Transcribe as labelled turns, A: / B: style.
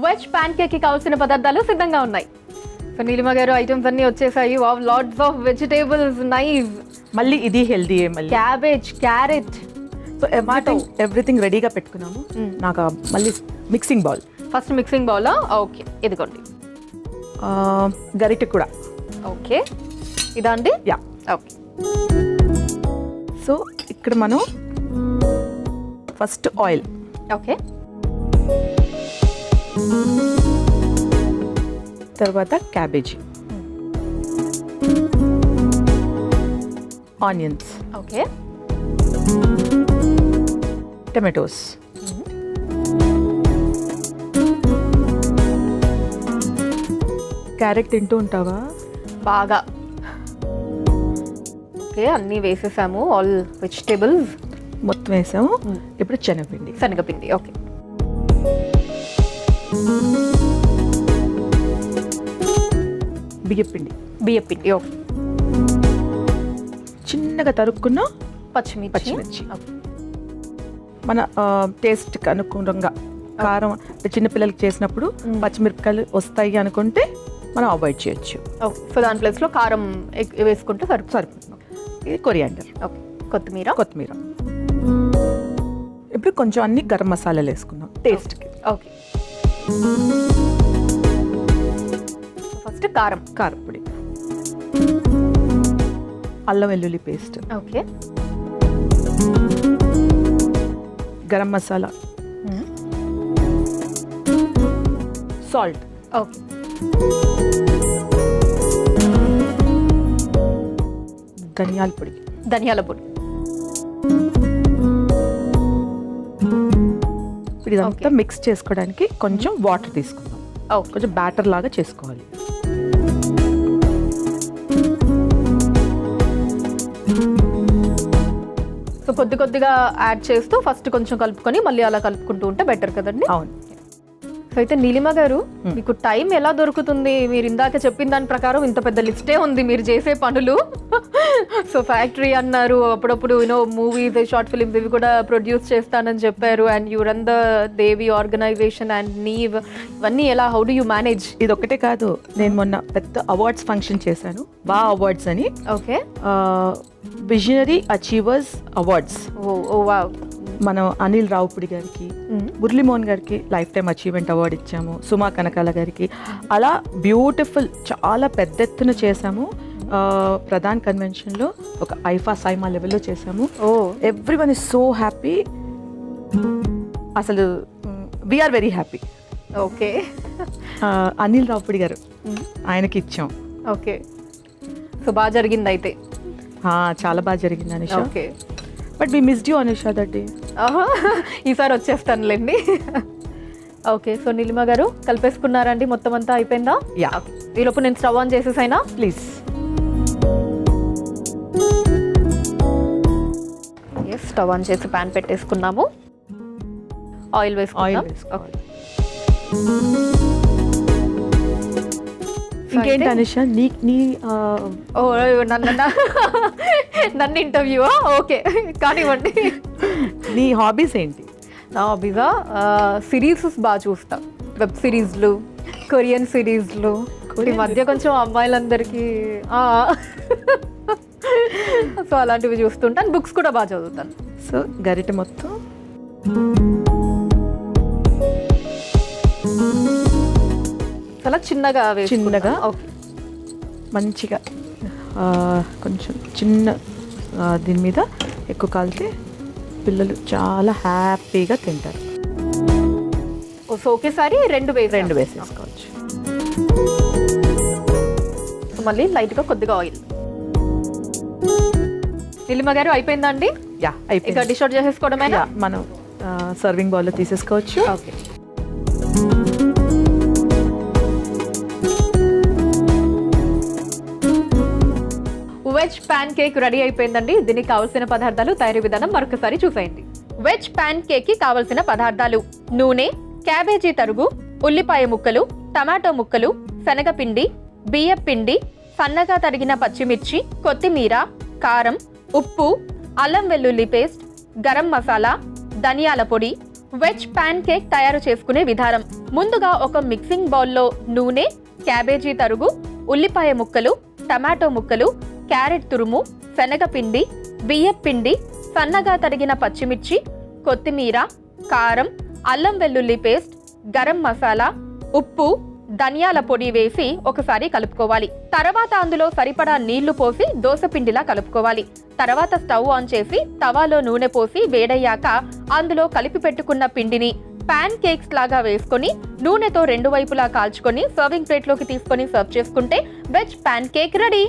A: Veg pan cake కి కావాల్సిన పదార్థాలు సిద్ధంగా ఉన్నాయి. సో నీలిమ గారు ఐటమ్స్ అన్ని వచ్చేసాయి. Wow, lots of vegetables, nice.
B: మళ్ళీ ఇది హెల్దీ మళ్ళీ
A: క్యాబేజ్, క్యారెట్,
B: సో ఎవ్రీథింగ్ రెడీగా పెట్టుకున్నాము. నాకు మళ్ళీ మిక్సింగ్ బౌల్.
A: ఫస్ట్ మిక్సింగ్ బౌలా? ఓకే, ఇదిగోండి.
B: గరిటె కూడా.
A: ఓకే, ఇదా అండి?
B: యా.
A: ఓకే,
B: సో ఇక్కడ మనం ఫస్ట్ ఆయిల్.
A: ఓకే,
B: తర్వాత cabbage, onions,
A: okay,
B: tomatoes, carrot తింటూ ఉంటావా?
A: బాగా. ఓకే, అన్నీ వేసేసాము, ఆల్ వెజిటేబుల్స్
B: మొత్తం వేసాము. ఇప్పుడు శనగపిండి,
A: శనగపిండి. ఓకే,
B: బియ్యపిండి,
A: బియ్యపిండి. ఓకే,
B: చిన్నగా తరుక్కున్న
A: పచ్చిమిర్చి.
B: మన టేస్ట్కి అనుగుణంగా కారం చిన్నపిల్లలకి చేసినప్పుడు పచ్చిమిరపకాయలు వస్తాయి అనుకుంటే మనం అవాయిడ్ చేయొచ్చు.
A: ఓకే, సో దాని ప్లేస్లో కారం వేసుకుంటే
B: సరిపోతుంది. ఇది కొరియాండర్.
A: ఓకే, కొత్తిమీర.
B: ఇప్పుడు కొంచెం అన్ని గరం మసాలాలు వేసుకుందాం టేస్ట్కి.
A: ఓకే, ఫస్ట్ కారం
B: పొడి, అల్లం వెల్లుల్లి paste,
A: okay,
B: garam masala, salt,
A: okay,
B: ధనియాల పొడి, ఇప్పుడు ఇదంతా మిక్స్ చేసుకోవడానికి కొంచెం వాటర్ తీసుకుందాం. కొంచెం బ్యాటర్ లాగా చేసుకోవాలి.
A: సో కొద్దిగా యాడ్ చేస్తూ ఫస్ట్ కొంచెం కలుపుకొని మళ్ళీ అలా కలుపుకుంటూ ఉంటే బెటర్ కదండి?
B: అవును.
A: సో అయితే నీలిమ గారు, మీకు టైం ఎలా దొరుకుతుంది? మీరు ఇందాక చెప్పిన దాని ప్రకారం ఇంత పెద్ద లిస్టే ఉంది మీరు చేసే పనులు. సో ఫ్యాక్టరీ అన్నారు, అప్పుడప్పుడు మూవీస్, షార్ట్ ఫిలిమ్స్ ఇవి కూడా ప్రొడ్యూస్ చేస్తానని చెప్పారు. And you run the Devi organization and నీవ్, ఇవన్నీ ఎలా, హౌ డు యూ మేనేజ్?
B: ఇది ఒకటే కాదు, నేను మొన్న పెద్ద అవార్డ్స్ ఫంక్షన్ చేశాను, అవార్డ్స్ అని.
A: Okay,
B: visionary achievers awards.
A: Oh wow.
B: మనం అనిల్ రావుపుడి గారికి, మురళీమోహన్ గారికి లైఫ్ టైమ్ అచీవ్మెంట్ అవార్డు ఇచ్చాము, సుమా కనకాల గారికి. అలా బ్యూటిఫుల్ చాలా పెద్ద ఎత్తున చేశాము. ప్రధాన్ కన్వెన్షన్లో ఒక ఐఫా సైమా లెవెల్లో చేశాము. Everyone is so happy. అసలు we are very happy.
A: Okay,
B: Anil Ravipudi garu, ఆయనకి ఇచ్చాం.
A: ఓకే, సో బాగా జరిగింది అయితే?
B: చాలా బాగా జరిగింది Anusha.
A: Okay,
B: but we missed you Anusha that day.
A: ఈసారి వచ్చేస్తానులేండి. ఓకే, సో నీలిమ గారు కలిపేసుకున్నారండి? మొత్తం అంతా అయిపోయిందా?
B: యా.
A: ఈలోపు నేను స్టవ్ ఆన్ చేసేసైనా?
B: ప్లీజ్.
A: ఎస్, స్టవ్ ఆన్ చేసి ప్యాన్ పెట్టేసుకున్నాము. ఆయిల్ వేసుకుందాం.
B: ఇంకేంటి అనుష,
A: నన్ను ఇంటర్వ్యూవా? ఓకే, కానివ్వండి.
B: నీ హాబీస్ ఏంటి?
A: నా హాబీసా? సిరీస్ బాగా చూస్తా, వెబ్ సిరీస్లు, కొరియన్ సిరీస్లు. ఈ మధ్య కొంచెం అమ్మాయిలందరికీ సో అలాంటివి చూస్తుంటాను. బుక్స్ కూడా బాగా చదువుతాను.
B: సో గరిటె మొత్తం
A: చాలా చిన్నగా
B: మంచిగా కొంచెం చిన్న దీని మీద ఎక్కువ కాలితే పిల్లలు చాలా హ్యాపీగా తింటారు.
A: సో ఒకేసారి రెండు
B: వేసేసుకోవచ్చు.
A: మళ్ళీ లైట్గా కొద్దిగా ఆయిల్. నీలిమ గారు అయిపోయిందా అండి?
B: యా, అయిపోయింది.
A: ఇక డిష్ అవుట్ చేసేసుకోవడమేనా?
B: మనం సర్వింగ్ బౌల్లో తీసేసుకోవచ్చు.
A: Okay, veg pan cake ready అయిపోయిందండి. దీనికి కావాల్సిన పదార్థాలు, తయారీ విధానం మరొకసారి చూసేయండి. వెజ్ ప్యాన్ కేక్ కి కావలసిన పదార్థాలు: నూనె, క్యాబేజీ తరుగు, ఉల్లిపాయ ముక్కలు, టమాటో ముక్కలు, శనగపిండి, బియ్యపిండి, సన్నగా తరిగిన పచ్చిమిర్చి, కొత్తిమీర, కారం, ఉప్పు, అల్లం వెల్లుల్లి పేస్ట్, గరం మసాలా, ధనియాల పొడి. వెజ్ ప్యాన్ కేక్ తయారు చేసుకునే విధానం. ముందుగా ఒక మిక్సింగ్ బౌల్లో నూనె, క్యాబేజీ తరుగు, ఉల్లిపాయ ముక్కలు, టమాటో ముక్కలు, క్యారెట్ తురుము, శనగపిండి, బియ్యపిండి, సన్నగా తరిగిన పచ్చిమిర్చి, కొత్తిమీర, కారం, అల్లం వెల్లుల్లి పేస్ట్, గరం మసాలా, ఉప్పు, ధనియాల పొడి వేసి ఒకసారి కలుపుకోవాలి. తర్వాత అందులో సరిపడా నీళ్లు పోసి దోసపిండిలా కలుపుకోవాలి. తర్వాత స్టవ్ ఆన్ చేసి తవాలో నూనె పోసి వేడయ్యాక అందులో కలిపి పెట్టుకున్న పిండిని ప్యాన్ కేక్స్ లాగా వేసుకొని నూనెతో 2 వైపులా కాల్చుకొని సర్వింగ్ ప్లేట్లోకి తీసుకొని సర్వ్ చేసుకుంటే వెజ్ ప్యాన్ కేక్ రెడీ.